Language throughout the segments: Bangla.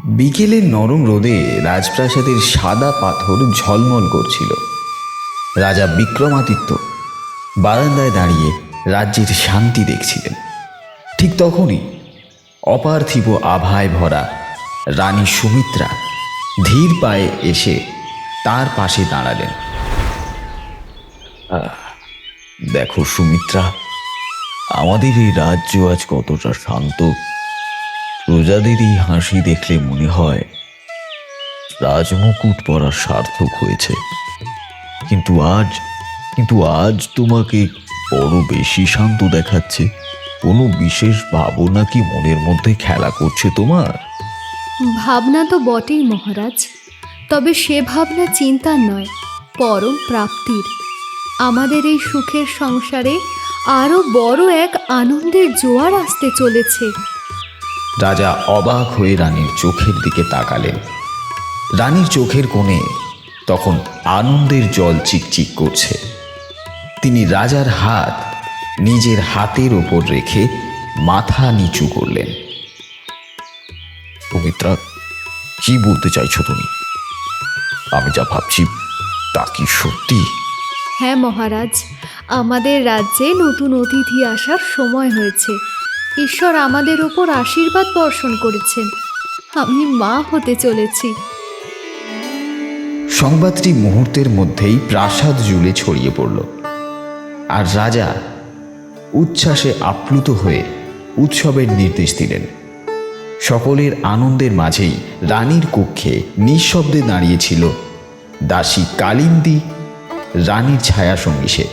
বিকেলের নরম রোদে রাজপ্রাসাদের সাদা পাথর ঝলমল করছিল। রাজা বিক্রমাদিত্য বারান্দায় দাঁড়িয়ে রাজ্যের শান্তি দেখছিলেন। ঠিক তখনই অপার্থিব আভায় ভরা রানী সুমিত্রা ধীর পায়ে এসে তার পাশে দাঁড়ালেন। দেখো সুমিত্রা, আমাদের এই রাজ্য আজ কতটা শান্ত। প্রজাদের এই হাসি দেখলে মনে হয় রাজমুকুট পরা সার্থক হয়েছে। কিন্তু আজ তোমাকে বড় বেশি শান্ত দেখাচ্ছে। কোনো বিশেষ ভাবনা কি মনের মধ্যে খেলা করছে তোমার? ভাবনা তো বটেই মহারাজ, তবে সে ভাবনা চিন্তার নয়, পরম প্রাপ্তির। আমাদের এই সুখের সংসারে আরও বড় এক আনন্দের জোয়ার আসতে চলেছে। রাজা অবাক হয়ে রানীর চোখের দিকে তাকালেন। রানীর চোখের কোণে তখন আনন্দের জল চিকচিক করছে। তিনি রাজার হাত নিজের হাতের ওপর রেখে মাথা নিচু করলেন। সুমিত্রা, কি বলতে চাইছো তুমি? আমি যা ভাবছি তা কি সত্যি? হ্যাঁ মহারাজ, আমাদের রাজ্যে নতুন অতিথি আসার সময় হয়েছে। ঈশ্বর আমাদের ওপর আশীর্বাদ বর্ষণ করেছেন। আমি মা হতে চলেছি। সংবাদটি মুহূর্তের মধ্যেই প্রাসাদ জুড়ে ছড়িয়ে পড়ল, আর রাজা উচ্ছ্বাসে আপ্লুত হয়ে উৎসবের নির্দেশ দিলেন। সকলের আনন্দের মাঝেই রানীর কক্ষে নিঃশব্দে দাঁড়িয়েছিল দাসী কালিন্দী, রানীর ছায়া সঙ্গী সে।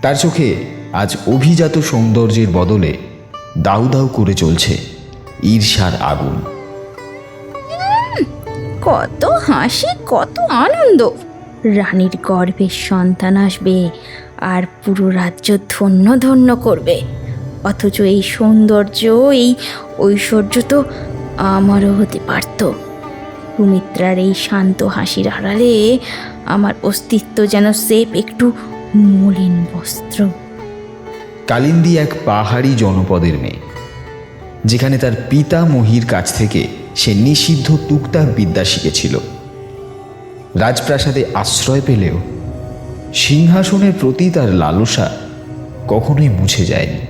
তার চোখে আজ অভিজাত সৌন্দর্যের বদলে দাউ দাউ করে চলছে ঈর্ষার আগুন। কত হাসি, কত আনন্দ! রানীর গর্ভের সন্তান আসবে আর পুরো রাজ্য ধন্য ধন্য করবে। অথচ এই সৌন্দর্য, এই ঐশ্বর্য তো আমারও হতে পারত। সুমিত্রার এই শান্ত হাসির আড়ালে আমার অস্তিত্ব যেন সেপ একটু মলিন বস্ত্র। কালিন্দী এক পাহাড়ি জনপদের মেয়ে, যেখানে তার পিতামহীর কাছ থেকে সে নিষিদ্ধ টুকটাক বিদ্যা শিখেছিল। রাজপ্রাসাদে আশ্রয় পেলেও সিংহাসনের প্রতি তার লালসা কখনোই মুছে যায়নি।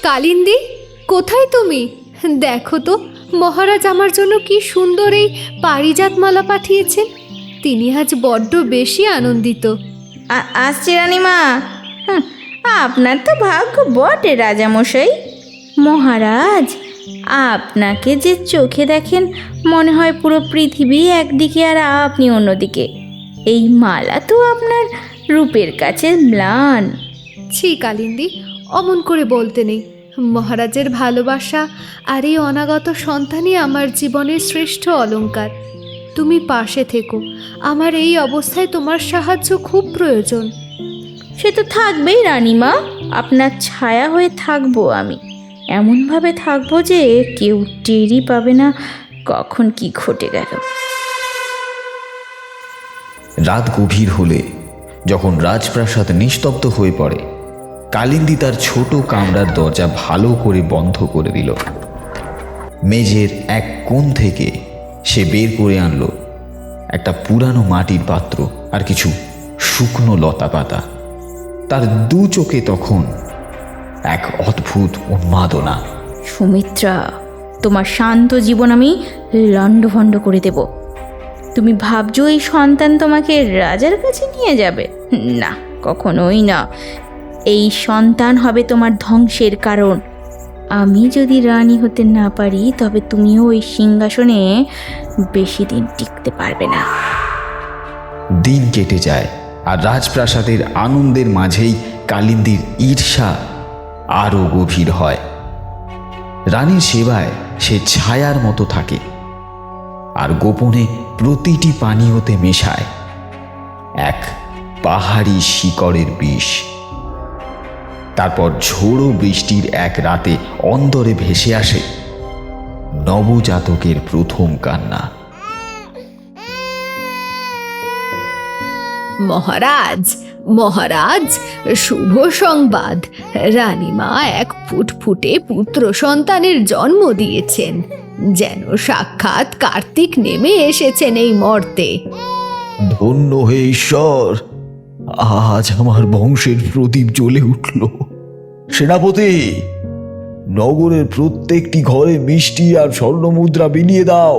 কালিন্দী, কোথায় তুমি? দেখো তো মহারাজ আমার জন্য কি সুন্দর এই পারিজাত মালা পাঠিয়েছেন। তিনি আজ বড্ড বেশি আনন্দিত। আসছে রানীমা। আপনার তো ভাগ্য বটে রাজামশাই। মহারাজ, আপনাকে যে চোখে দেখেন মনে হয় পুরো পৃথিবী একদিকে আর আপনি অন্যদিকে। এই মালা তো আপনার রূপের কাছে ম্লান। ছি কালিন্দী, অমন করে বলতে নেই। মহারাজের ভালোবাসা আর এই অনাগত সন্তানই আমার জীবনের শ্রেষ্ঠ অলংকার। তুমি পাশে থেকো, আমার এই অবস্থায় তোমার সাহায্য খুব প্রয়োজন। সে তো থাকবেই রানীমা, আপনার ছায়া হয়ে থাকবো আমি। এমনভাবে থাকবো যে কেউ টেরই পাবে না কখন কি ঘটে গেল। রাত গভীর হলে যখন রাজপ্রাসাদ নিস্তব্ধ হয়ে পড়ে, কালিন্দী তার ছোট কামরার দরজা ভালো করে বন্ধ করে দিল। মেঝের এক কোণ থেকে সে বের করে আনলো একটা পুরানো মাটির পাত্র আর কিছু শুকনো লতা পাতা। তার দু চোখে তখন এক অদ্ভুত উন্মাদনা। সুমিত্রা, তোমার শান্ত জীবন আমি লণ্ডভণ্ড করে দেব। তুমি ভাবছো এই সন্তান তোমাকে রাজার কাছে নিয়ে যাবে? না, কখনোই না। এই সন্তান হবে তোমার ধ্বংসের কারণ। আমি যদি রানী হতে না পারি তবে তুমিও ওই সিংহাসনে বেশি দিন টিকতে পারবে না। দিন কেটে যায়, আর রাজপ্রাসাদের আনন্দের মাঝেই কালিন্দীর ঈর্ষা আরও গভীর হয়। রানীর সেবায় সে ছায়ার মতো থাকে, আর গোপনে প্রতিটি পানীয়তে মেশায় এক পাহাড়ি শিকড়ের বিষ। তারপর ঝোড়ো বৃষ্টির এক রাতে অন্দরে ভেসে আসে নবজাতকের প্রথম কান্না। মহারাজ, মহারাজ, শুভ সংবাদ। রানীমা এক ফুটফুটে পুত্র সন্তানের জন্ম দিয়েছেন, যেন সাক্ষাৎ কার্তিক নেমে এসেছেন এই মর্তে। ধন্য হে ঈশ্বর, আজ আমার বংশের প্রদীপ জ্বলে উঠল। সেনাপতি, নগরের প্রত্যেকটি ঘরে মিষ্টি আর স্বর্ণমুদ্রা বিলিয়ে দাও।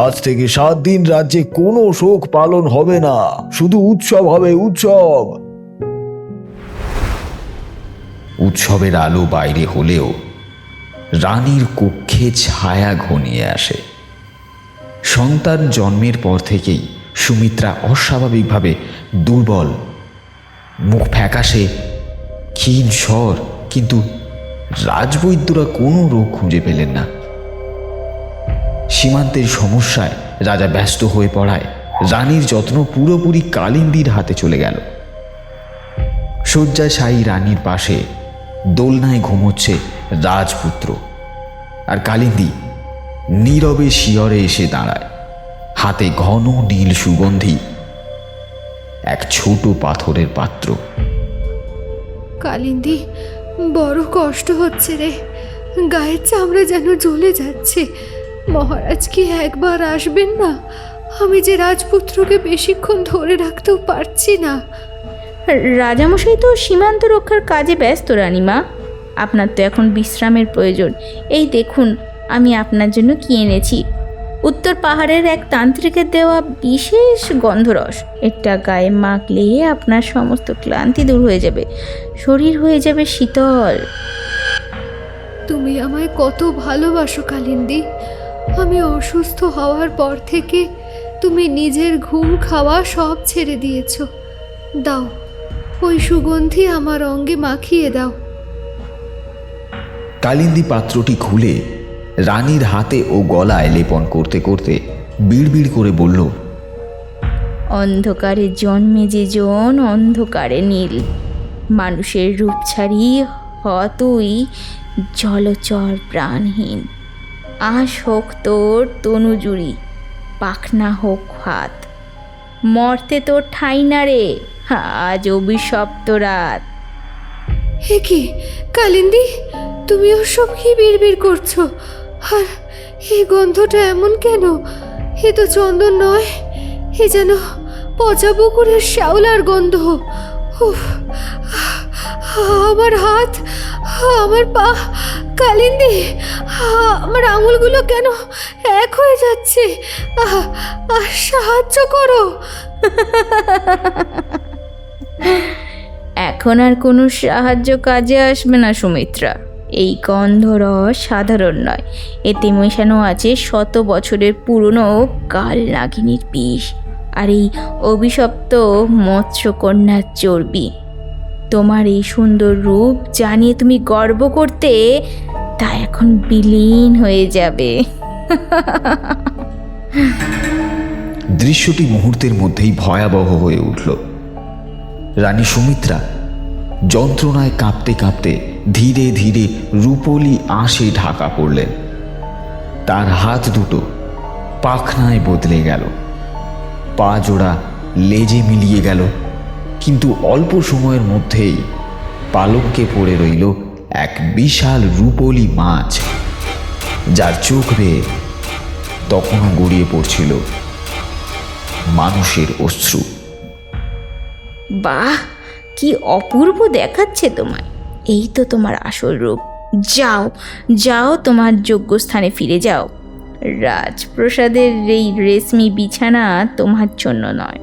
আজ থেকে 7 দিন রাজ্যে কোনো শোক পালন হবে না, শুধু উৎসব হবে, উৎসব। উৎসবের আলো বাইরে হলেও রানীর কক্ষে ছায়া ঘনিয়ে আসে। সন্তান জন্মের পর থেকেই সুমিত্রা অস্বাভাবিকভাবে দুর্বল, মুখ ফ্যাকাশে, ক্ষীণ স্বর। কিন্তু রাজবৈদ্যরা কোনো রোগ খুঁজে পেলেন না। সীমান্তের সমস্যায় রাজা ব্যস্ত হয়ে পড়ায় রানীর যত্ন পুরোপুরি কালিন্দীর হাতে চলে গেল। শয্যাশায়ী রানীর পাশে দোলনায় ঘুমোচ্ছে রাজপুত্র, আর কালিন্দী নীরবে শিয়রে এসে দাঁড়ায়, হাতে ঘন নীল সুগন্ধি এক ছোট পাথরের পাত্র। কালিন্দী, বড় কষ্ট হচ্ছে রে, গায়ের চামড়া যেন জ্বলে যাচ্ছে। মহারাজ কি একবার আসবেন না? আমি যে রাজপুত্রকে বেশিক্ষণ ধরে রাখতেও পারছি না। রাজামশাই তো সীমান্ত রক্ষার কাজে ব্যস্ত রানীমা। আপনার তো এখন বিশ্রামের প্রয়োজন। এই দেখুন, আমি আপনার জন্য কি এনেছি। উত্তর পাহাড়ের এক তান্ত্রিকের দেওয়া বিশেষ গন্ধরস। এটা গায়ে মাখলে আপনার সমস্ত ক্লান্তি দূর হয়ে যাবে, শরীর হয়ে যাবে শীতল। তুমি আমায় কত ভালোবাসো কালিন্দী। আমি অসুস্থ হওয়ার পর থেকে তুমি নিজের ঘুম খাওয়া সব ছেড়ে দিয়েছো। দাও, ওই সুগন্ধি আমার অঙ্গে মাখিয়ে দাও। কালিন্দী পাত্রটি খুলে রানীর হাতে ও গলায় লেপন করতে করতে বিড়বিড় করে বলল, অন্ধকারে জন্মে যে জন অন্ধকারে নীল, মানুষের রূপ ছাড়ি হতই জলচর প্রাণহীন। আশ হোক তোর তনুজুরি, পাখনা হোক হাত, মর্তে তোর ঠাঁই না রে, আজ অভিশপ্ত রাত। হে কি কালিন্দী, তুমি ওসব কি বিড়বিড় করছো? আর এই গন্ধটা এমন কেন? এ তো চন্দন নয়, এ যেন পচা পুকুরের শ্যাওলার গন্ধ। উফ, আমার হাত, আমার পা, কালিন্দী, আমার আঙুলগুলো কেন এক হয়ে যাচ্ছে? সাহায্য করো। এখন আর কোনো সাহায্য কাজে আসবে না সুমিত্রা। এই গন্ধরস সাধারণ নয়, এতে মেশানো আছে 100 বছরের পুরনো কাল নাগিনীর বিষ আর এই অভিশপ্ত মৎস্যকন্যার চর্বি। তোমার এই সুন্দর রূপ জানিয়ে তুমি গর্ব করতে, তা এখন বিলীন হয়ে যাবে। দৃশ্যটি মুহূর্তের মধ্যেই ভয়াবহ হয়ে উঠল। রানী সুমিত্রা যন্ত্রণায় কাঁপতে কাঁপতে ধীরে ধীরে রূপলি আঁশে ঢাকা পড়লেন। তার হাত দুটো পাখনায় বদলে গেল, পা জোড়া লেজে মিলিয়ে গেল, কিন্তু অল্প সময়ের মধ্যেই পালঙ্কে পড়ে রইল এক বিশাল রূপলি মাছ, যার চোখ বেয়ে তখনও গড়িয়ে পড়ছিল মানুষের অশ্রু। বাহ, কি অপূর্ব দেখাচ্ছে তোমায়! এই তো তোমার আসল রূপ। যাও যাও, তোমার যোগ্য স্থানে ফিরে যাও। রাজপ্রাসাদের এই রেশমি বিছানা তোমার জন্য নয়,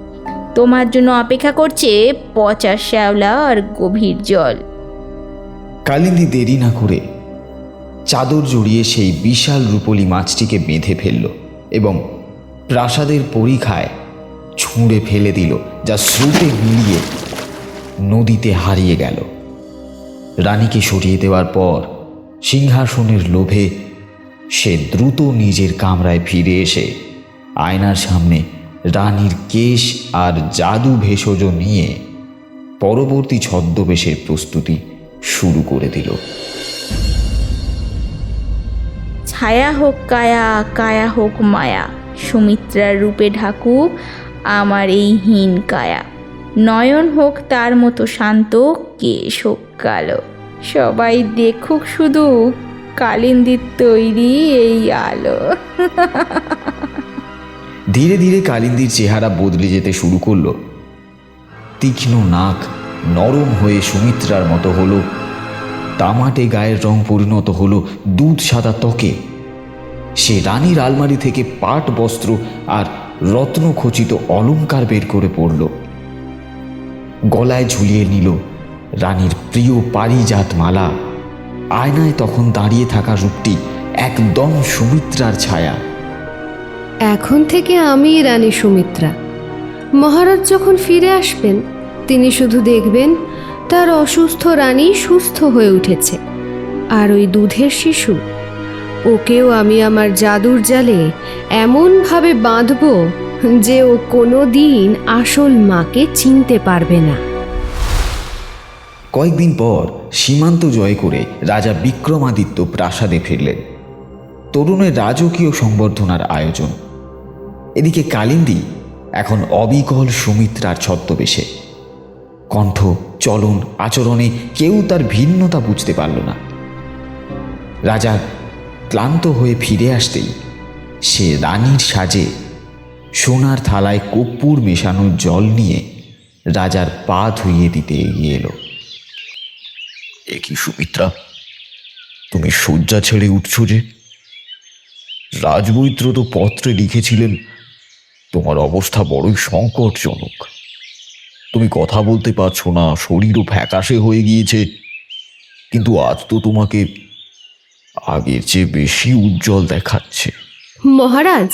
তোমার জন্য অপেক্ষা করছে পচা শ্যাওলা আর গভীর জল। কালিন্দী দেরি না করে চাদর জড়িয়ে সেই বিশাল রূপলি মাছটিকে বেঁধে ফেলল এবং প্রাসাদের পরিখায় ছুঁড়ে ফেলে দিল, যা স্রোতে মিলিয়ে নদীতে হারিয়ে গেল। রানীকে সরিয়ে দেওয়ার পর সিংহাসনের লোভে সে দ্রুত নিজের কামরায় ফিরে এসে আয়নার সামনে রানীর কেশ আর জাদু ভেষজ নিয়ে পরবর্তী ছদ্মবেশের প্রস্তুতি শুরু করে দিল। ছায়া হোক কায়া, কায়া হোক মায়া, সুমিত্রার রূপে ঢাকুক আমার এই হীন কায়া। নয়ন হোক তার মতো শান্ত, কেশ হোক কালো, সবাই দেখুক শুধু কালিন্দির তৈরি এই আলো। ধীরে ধীরে কালিন্দির চেহারা বদলে যেতে শুরু করলো। তীক্ষ্ণ নাক নরম হয়ে সুমিত্রার মতো হলো, তামাটে গায়ের রং পরিণত হলো দুধ সাদা ত্বকে। সে রানীর আলমারি থেকে পাট বস্ত্র আর রত্নখচিত অলংকার বের করে পড়ল, গলায় ঝুলিয়ে নিল রানীর প্রিয় পারিজাত মালা। আয়নায় তখন দাঁড়িয়ে থাকা রূপটি একদম সুমিত্রার ছায়া। এখন থেকে আমি রানী সুমিত্রা। মহারাজ যখন ফিরে আসবেন, তিনি শুধু দেখবেন তার অসুস্থ রানী সুস্থ হয়ে উঠেছে, আর ওই দুধের শিশু, ওকেও আমি আমার জাদুর জালে এমনভাবে বাঁধব যে ও কোনো দিন আসল মাকে চিনতে পারবে না। কয়েকদিন পর সীমান্ত জয় করে রাজা বিক্রমাদিত্য প্রাসাদে ফিরলেন। তরুণের রাজকীয় সংবর্ধনার আয়োজন। এদিকে কালিন্দী এখন অবিকল সুমিত্রার ছদ্মবেশে। কণ্ঠ, চলন, আচরণে কেউ তার ভিন্নতা বুঝতে পারল না। রাজা ক্লান্ত হয়ে ফিরে আসতেই সে রানীর সাজে সোনার থালায় কর্পূর মেশানো জল নিয়ে রাজার পা ধুইয়ে দিতে এগিয়ে এলো। এ কি সুমিত্রা, তুমি শয্যা ছেড়ে উঠছো যে? রাজবৈত্র তো পত্রে লিখেছিলেন তোমার অবস্থা বড়ই সংকটজনক। তুমি কথা বলতে পারছো না, শরীরও ফ্যাকাশে হয়ে গিয়েছে, কিন্তু আজ তো তোমাকে আগের চেয়ে বেশি উজ্জ্বল দেখাচ্ছে। মহারাজ,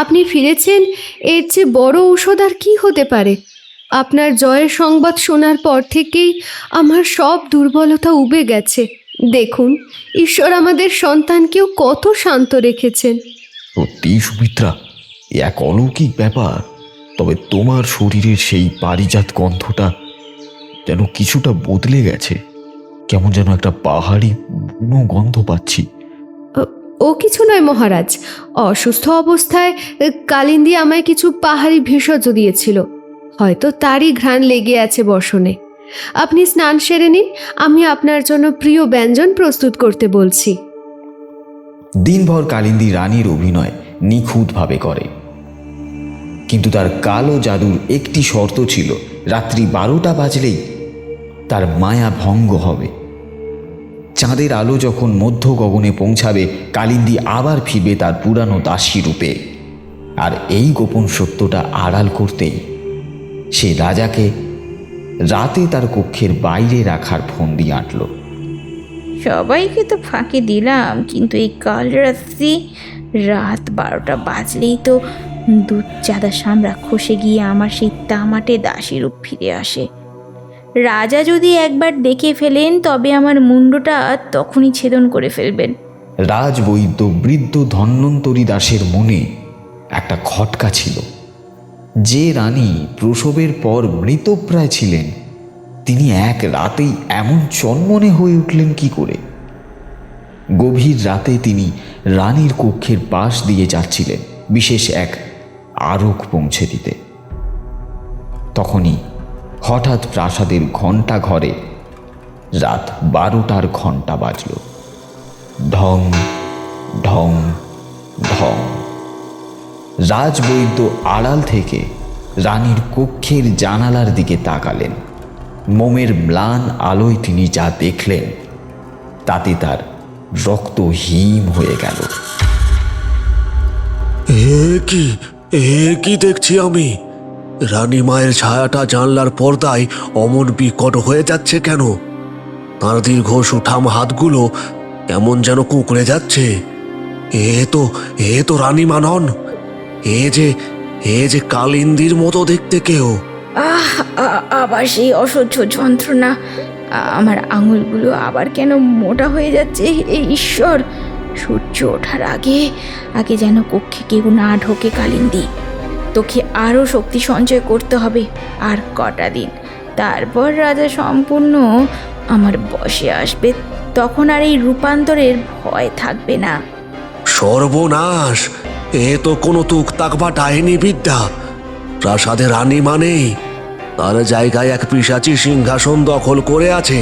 আপনি ফিরেছেন, এর চেয়ে বড় ঔষধ আর কি হতে পারে? আপনার জয়ের সংবাদ শোনার পর থেকেই আমার সব দুর্বলতা উবে গেছে। দেখুন, ঈশ্বর আমাদের সন্তানকেও কত শান্ত রেখেছেন। সত্যি সুমিত্রা, এ এক অলৌকিক ব্যাপার। তবে তোমার শরীরের সেই পারিজাত গন্ধটা যেন কিছুটা বদলে গেছে। কেমন যেন একটা পাহাড়ি বুনো গন্ধ পাচ্ছি। ও কিছু নয় মহারাজ, অসুস্থ অবস্থায় কালিন্দী আমায় কিছু পাহাড়ি ভেষজ দিয়েছিল, হয়তো তারই ঘ্রাণ লেগে আছে বসনে। আপনি স্নান সেরে নিন, আমি আপনার জন্য প্রিয় ব্যঞ্জন প্রস্তুত করতে বলছি। দিনভর কালিন্দী রানীর অভিনয় নিখুঁতভাবে করে, কিন্তু তার কালো জাদুর একটি শর্ত ছিল, রাত্রি 12টা বাজলেই তার মায়া ভঙ্গ হবে। চাঁদের আলো যখন মধ্য গগনে পৌঁছাবে, কালিন্দী আবার ফিরবে তার পুরানো দাসী রূপে। আর এই গোপন সত্যটা আড়াল করতেই সে রাজাকে রাতে তার কক্ষের বাইরে রাখার ফন্দি আঁটল। সবাইকে তো ফাঁকি দিলাম, কিন্তু এই কাল রাত 12টা বাজলেই তো দুধ চাঁদা সামরা খসে গিয়ে আমার সেই তামাটে দাসী রূপ ফিরে আসে। রাজা যদি একবার দেখে ফেলেন, তবে আমার মুন্ডটা তখনই ছেদন করে ফেলবেন। রাজবৈদ্য বৃদ্ধ ধন্বন্তরী দাসের মনে একটা খটকা ছিল। যে রানী প্রসবের পর মৃতপ্রায় ছিলেন, তিনি এক রাতেই এমন চনমনে হয়ে উঠলেন কি করে? গভীর রাতে তিনি রানীর কক্ষের পাশ দিয়ে যাচ্ছিলেন বিশেষ এক আরোক পৌঁছে দিতে। তখনই হঠাৎ প্রাসাদের ঘণ্টা ঘরে রাত 12টার ঘণ্টা বাজল। ঢং ঢং ঢং। রাজবৈদ্য আড়াল থেকে রানীর কক্ষের জানালার দিকে তাকালেন। মোমের ম্লান আলোয় তিনি যা দেখলেন, তাতে তার রক্ত হিম হয়ে গেল। এ কি দেখছি আমি? রানী মায়ের ছায়াটা জানলার পর্দায় অমন বিকট হয়ে যাচ্ছে কেন? তার দীর্ঘ সুঠাম হাতগুলো কেমন যেন কুঁকড়ে যাচ্ছে। এ তো রানী মা নন, এ যে কালিন্দীর মতো দেখতে কেউ। আবার সেই অসহ্য যন্ত্রণা। আমার আঙুলগুলো আবার কেন মোটা হয়ে যাচ্ছে। এই ঈশ্বর, সূর্য ওঠার আগে যেন কক্ষে কেউ না ঢোকে। কালিন্দী, তোকে আরও শক্তি সঞ্চয় করতে হবে। আর কটা দিন, তারপর রাজা সম্পূর্ণ আমার বশে আসবে। তখন আর এই রূপান্তরের ভয় থাকবে না। সর্বনাশ! এ তো কোনো তুকতাক বা ডাইনি বিদ্যা। প্রাসাদে রানী মানেই তার জায়গায় এক পিশাচী সিংহাসন দখল করে আছে।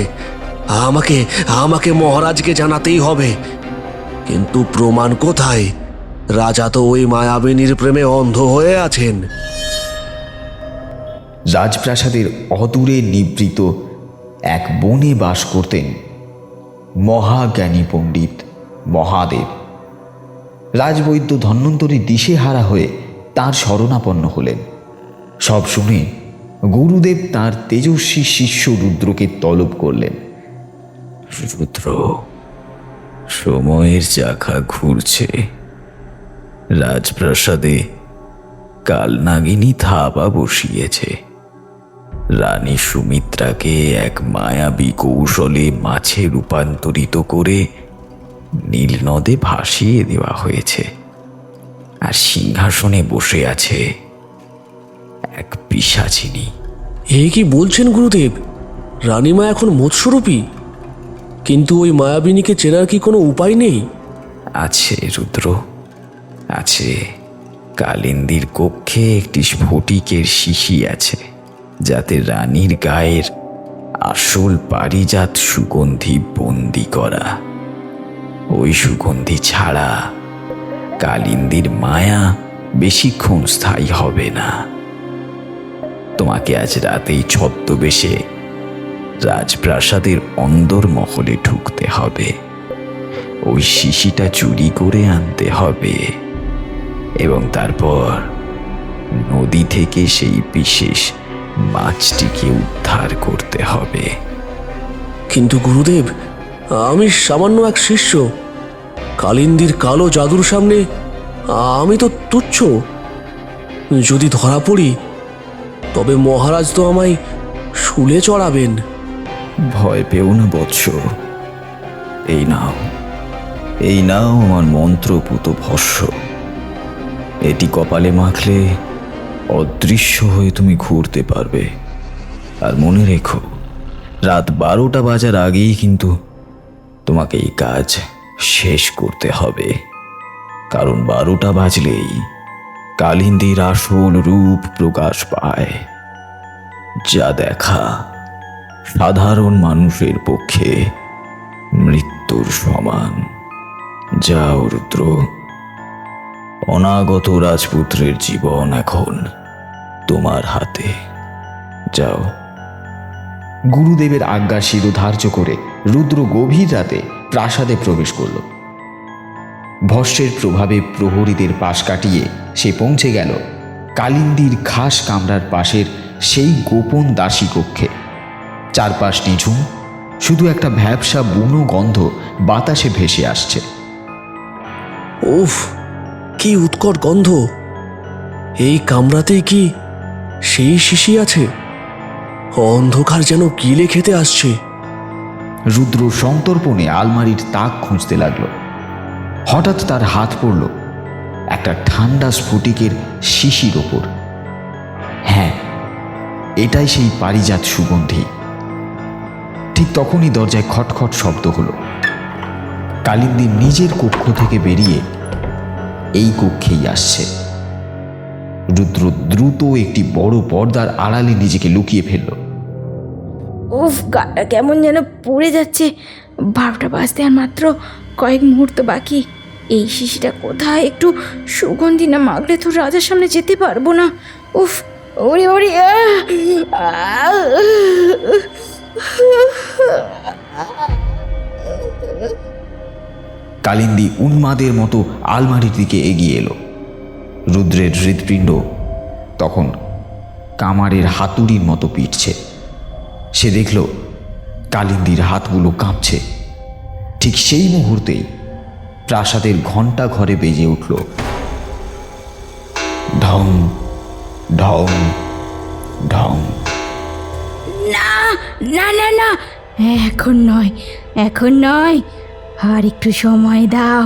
আমাকে আমাকে মহারাজকে জানাতেই হবে। কিন্তু প্রমাণ কোথায়? রাজা তো ওই মায়াবিনীর প্রেমে অন্ধ হয়ে আছেন। রাজপ্রাসাদের অদূরে নিবৃত এক বনে বাস করতেন মহাজ্ঞানী পণ্ডিত মহাদেব। রাজবৈদ্য ধন্বন্তরী দিশেহারা হয়ে তার শরণাপন্ন হলেন। সব শুনে গুরুদেব তার তেজস্বী শিষ্য রুদ্রকে তলব করলেন। রুদ্র, সময়ের চাকা ঘুরছে। রাজপ্রাসাদে কালনাগিনী থাবা বসিয়েছে। রানী সুমিত্রাকে এক মায়াবী কৌশলে মাছে রূপান্তরিত করে নীল নদে ভাসিয়ে দেওয়া হয়েছে। আর সিংহাসনে বসে আছে এক পিশাচিনী। এ কি বলছেন গুরুদেব? রানীমা এখন মৎস্যরূপী? কিন্তু ওই মায়াবিনীকে চেনার কি কোনো উপায় নেই? আছে রুদ্র, আছে। কালিন্দীর কক্ষে একটি স্ফটিকের শিশি আছে, যাতে রানীর গায়ের আসল পারিজাত সুগন্ধি বন্দি করা। ওই সুগন্ধি ছাড়া কালিন্দীর মায়া বেশিক্ষণ স্থায়ী হবে না। তোমাকে আজ রাতেই ছদ্মবেশে রাজপ্রাসাদের অন্দরমহলে ঢুকতে হবে। ওই শিশিটা চুরি করে আনতে হবে এবং তারপর নদী থেকে সেই বিশেষ মাছটিকে উদ্ধার করতে হবে। কিন্তু গুরুদেব, আমি সামান্য এক শিষ্য। কালিন্দীর কালো জাদুর সামনে আমি তো তুচ্ছ। যদি ধরা পড়ি তবে মহারাজ তো আমায় শুলে চড়াবেন। ভয় পেও না বৎস। এই নাও, এই নাও আমার মন্ত্রপুত ভস্য। এটি কপালে মাখলে অদৃশ্য হয়ে তুমি ঘুরতে পারবে। আর মনে রেখো, রাত 12টা বাজার আগেই কিন্তু তোমাকে এই কাজ শেষ করতে হবে। কারণ 12টা বাজলেই কালিন্দীর আসল রূপ প্রকাশ পায়, যা দেখা সাধারণ মানুষের পক্ষে মৃত্যুর সমান। যাও রুদ্র, অনাগত রাজপুত্রের জীবন এখন তোমার হাতে। যাও। গুরুদেবের আজ্ঞা শিরোধার্য করে রুদ্র গভীর রাতে প্রাসাদে প্রবেশ করল। ভস্যের প্রভাবে প্রহরীদের পাশ কাটিয়ে সে পৌঁছে গেল কালিন্দীর খাস কামরার পাশের সেই গোপন দাসী কক্ষে। চারপাশ নিঝুম, শুধু একটা ভ্যাপসা বুনো গন্ধ বাতাসে ভেসে আসছে। উফ, কি উৎকট গন্ধ! এই কামরাতেই কি সেই শিশি আছে? অন্ধকার যেন গিলে খেতে আসছে। রুদ্র সন্তর্পণে আলমারির তাক খুঁজতে লাগলো। হঠাৎ তার হাত পড়ল একটা ঠান্ডা স্ফটিকের শিশির ওপর। হ্যাঁ, এটাই সেই পারিজাত সুগন্ধি। ঠিক তখনই দরজায় খটখট শব্দ হলো। কালিন্দী নিজের কক্ষ থেকে বেরিয়ে এই কক্ষেই আসছে। রুদ্র দ্রুত একটি বড় পর্দার আড়ালে নিজেকে লুকিয়ে ফেলল। উফ, গাটা কেমন যেন পড়ে যাচ্ছে। 12টা বাজতে আর মাত্র কয়েক মুহূর্ত বাকি। এই শিশিটা কোথায়? একটু সুগন্ধি না মাগলে তো রাজার সামনে যেতে পারবো না। উফ, ওরে ওরে! কালিন্দী উন্মাদের মতো আলমারির দিকে এগিয়ে এলো। রুদ্রের হৃৎপিণ্ড তখন কামারের হাতুড়ির মতো পিটছে। সে দেখল কালিন্দীর হাতগুলো কাঁপছে। ঠিক সেই মুহূর্তেই প্রাসাদের ঘণ্টা ঘরে বেজে উঠল ঢং ঢং ঢং। না না না না, এখন নয়, এখন নয়। আর একটু সময় দাও,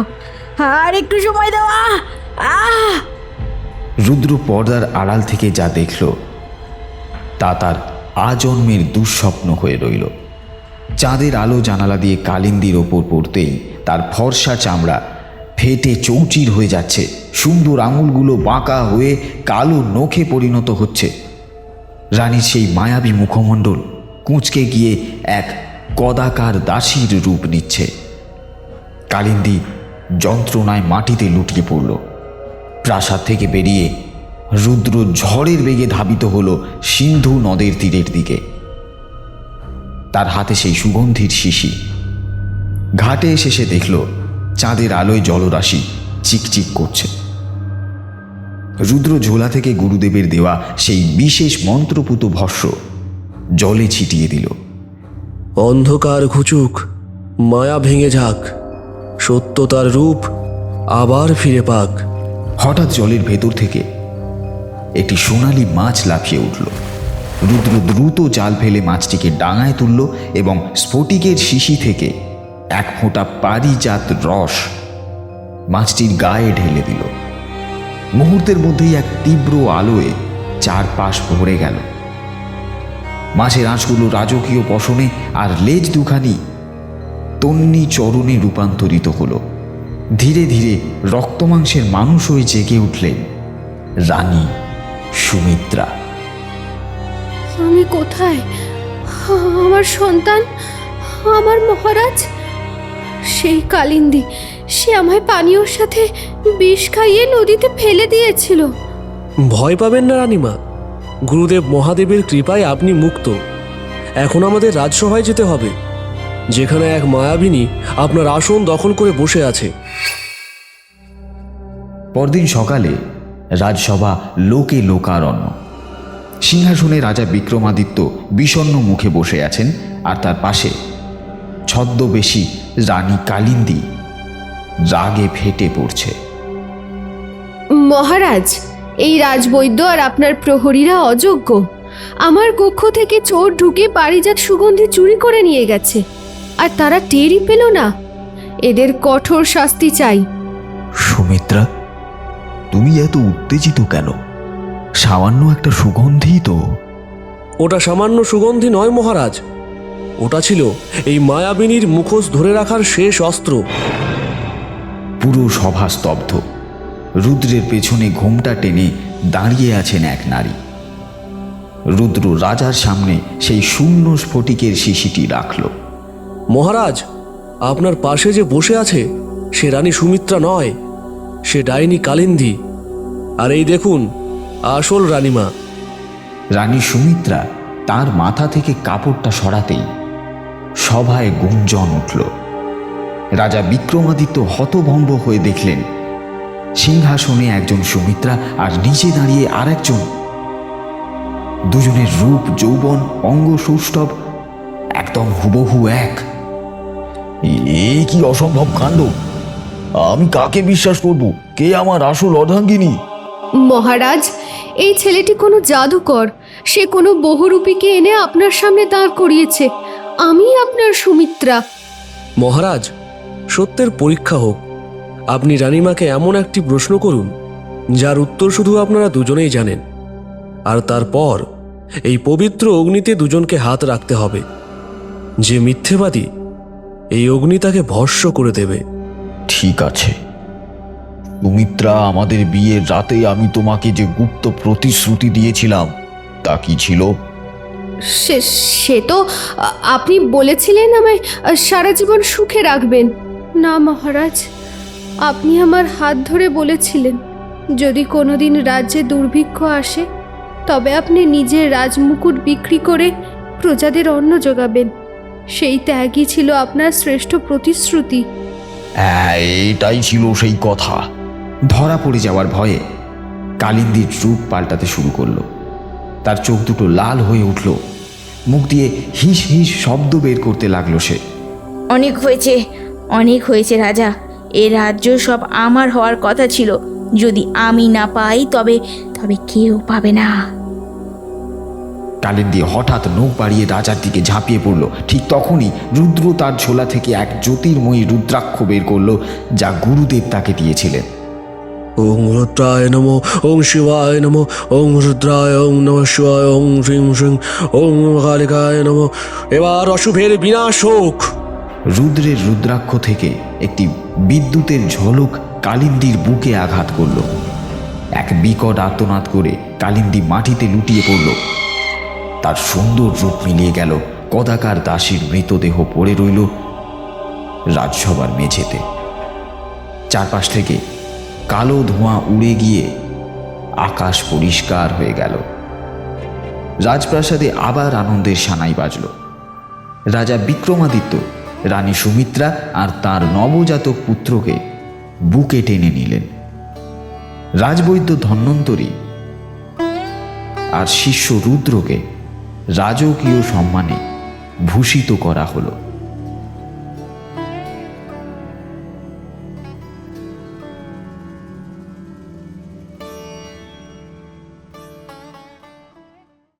আর একটু সময় দাও। রুদ্র পর্দার আড়াল থেকে যা দেখল তা তার আজন্মের দুঃস্বপ্ন হয়ে রইল। চাঁদের আলো জানালা দিয়ে কালিন্দীর ওপর পড়তেই তার ফর্সা চামড়া ফেটে চৌচির হয়ে যাচ্ছে। সুন্দর আঙুলগুলো বাঁকা হয়ে কালো নখে পরিণত হচ্ছে। রানীর সেই মায়াবী মুখমণ্ডল কুঁচকে গিয়ে এক কদাকার দাসীর রূপ নিচ্ছে। কালিন্দী যন্ত্রণায় মাটিতে লুটিয়ে পড়ল। প্রাসাদ থেকে বেরিয়ে রুদ্র ঝড়ের বেগে ধাবিত হলো সিন্ধু নদের তীরের দিকে। তার হাতে সেই সুগন্ধির শিশি। ঘাটে এসে সে দেখল চাঁদের আলোয় জলরাশি চিকচিক করছে। রুদ্র ঝোলা থেকে গুরুদেবের দেওয়া সেই বিশেষ মন্ত্রপুত ভস্য জলে ছিটিয়ে দিল। অন্ধকার ঘুচুক, মায়া ভেঙে যাক, সত্যতার রূপ আবার ফিরে পাক। হঠাৎ জলের ভেতর থেকে একটি সোনালি মাছ লাফিয়ে উঠল। রুদ্র দ্রুত জাল ফেলে মাছটিকে ডাঙায় তুলল এবং স্ফটিকের শিশি থেকে এক ফোঁটা পারিজাত রস মাছটির গায়ে ঢেলে দিল। মুহূর্তের মধ্যেই এক তীব্র আলোয় চারপাশ ভরে গেল। মাছের আঁশগুলো রাজকীয় পশনে আর লেজ দুখানি তন্নি চরণে রূপান্তরিত হলো। ধীরে ধীরে রক্তমাংসের মানুষ হয়ে জেগে উঠলেন রানী সুমিত্রা। আমি কোথায়? আমার সন্তান, আমার মহারাজ। সেই কালিন্দী, সে আমায় পানীয়র সাথে বিষ খাইয়ে নদীতে ফেলে দিয়েছিল। ভয় পাবেন না রানীমা, গুরুদেব মহাদেবের কৃপায় আপনি মুক্ত। এখন আমাদের রাজসভায় যেতে হবে, যেখানে এক মায়াবিনী আপনার আসন দখল করে বসে আছে। পরদিন সকালে রাজসভা লোকে লোকারণ্য। সিংহাসনে রাজা বিক্রমাদিত্য বিষণ্ণ মুখে বসে আছেন, আর তার পাশে ছদ্মবেশী রানী কালিন্দী রাগে ফেটে পড়ছে। মহারাজ, এই রাজবৈদ্য আর আপনার প্রহরীরা অযোগ্য। আমার কক্ষ থেকে চোর ঢুকে পারিজাত সুগন্ধি চুরি করে নিয়ে গেছে, আর তারা টেরই পেল না। এদের কঠোর শাস্তি চাই। সুমিত্রা, তুমি এত উত্তেজিত কেন? সামান্য একটা সুগন্ধি তো। ওটা সামান্য সুগন্ধি নয় মহারাজ, ওটা ছিল এই মায়াবিনীর মুখোশ ধরে রাখার শেষ অস্ত্র। পুরো সভা স্তব্ধ। রুদ্রের পেছনে ঘোমটা টেনে দাঁড়িয়ে আছেন এক নারী। রুদ্র রাজার সামনে সেই শূন্য স্ফটিকের শিশিটি রাখল। মহারাজ, আপনার পাশে যে বসে আছে সে রানী সুমিত্রা নয়, সে ডাইনি কালিন্দী। আর এই দেখুন আসল রানীমা। রানী সুমিত্রা তার মাথা থেকে কাপড়টা সরাতেই সভায় গুঞ্জন উঠল। রাজা বিক্রমাদিত্য হতভম্ব হয়ে দেখলেন সিংহাসনে একজন সুমিত্রা আর নিচে দাঁড়িয়ে আর একজন। দুজনের রূপ, যৌবন, অঙ্গ সৌষ্ঠব একদম হুবহু এক। এ কি অসম্ভব কাণ্ড! আমি কাকে বিশ্বাস করব? কে আমার আসল অর্ধাঙ্গিনী? মহারাজ, এই ছেলেটি কোনো জাদুকর। সে কোনো বহুরূপীকে এনে আপনার সামনে দাঁড় করিয়েছে। আমি আপনার সুমিত্রা। মহারাজ, সত্যের পরীক্ষা হোক। আপনি রানীমাকে এমন একটি প্রশ্ন করুন যার উত্তর শুধু আপনারা দুজনেই জানেন, আর তারপর এই পবিত্র অগ্নিতে দুজনকে হাত রাখতে হবে। যে মিথ্যেবাদী, এই অগ্নি তাকে ভস্ম করে দেবে। ঠিক আছে সুমিত্রা, আমাদের বিয়ের রাতে আমি তোমাকে যে গুপ্ত প্রতিশ্রুতি দিয়েছিলাম তা কি ছিল? সে তো আপনি বলেছিলেন আমায় সারা জীবন সুখে রাখবেন। না মহারাজ, আপনি আমার হাত ধরে বলেছিলেন যদি কোনোদিন রাজ্যে দুর্ভিক্ষ আসে তবে আপনি নিজের রাজমুকুট বিক্রি করে প্রজাদের অন্ন যোগাবেন। সেই ত্যাগই ছিল আপনার শ্রেষ্ঠ প্রতিশ্রুতি। হ্যাঁ, এটাই ছিল সেই কথা। ধরা পড়ে যাওয়ার ভয়ে কালিন্দীর রূপ পাল্টাতে শুরু করলো। তার চোখ দুটো লাল হয়ে উঠল, মুখ দিয়ে হিস হিস শব্দ বের করতে লাগলো সে। অনেক হয়েছে, অনেক হয়েছে রাজা। এ রাজ্য সব আমার হওয়ার কথা ছিল। যদি আমি না পাই তবে তবে কেউ পাবে না। কালিন্দী হঠাৎ নখ বাড়িয়ে রাজার দিকে ঝাঁপিয়ে পড়ল। ঠিক তখনই রুদ্র তার ঝোলা থেকে এক জ্যোতির্ময়ী রুদ্রাক্ষ বের করলো, যা গুরুদেব তাকে দিয়েছিলেন। ওং রুদ্রায় নমো, ওং শিবায় নমো, ওং রুদ্রায়, ওং নমঃ শিবায়, ওং হ্রিং হ্রিং, ওং কালিকায় নমো। এবার অশুভের বিনাশ হোক। রুদ্রের রুদ্রাক্ষ থেকে একটি বিদ্যুতের ঝলক কালিন্দীর বুকে আঘাত করল। এক বিকট আর্তনাদ করে কালিন্দী মাটিতে লুটিয়ে পড়ল। তার সুন্দর রূপ মিলিয়ে গেল কদাকার দাসীর মৃতদেহ পড়ে রইল রাজসভার মেঝেতে। চারপাশ থেকে কালো ধোঁয়া উড়ে গিয়ে আকাশ পরিষ্কার হয়ে গেল। রাজপ্রাসাদে আবার আনন্দের সানাই বাজল। রাজা বিক্রমাদিত্য রানী সুমিত্রা আর তার নবজাতক পুত্রকে বুকে টেনে নিলেন। রাজবৈদ্য ধন্বন্তরী আর শিষ্য রুদ্রকে রাজকীয় সম্মানে ভূষিত করা হলো।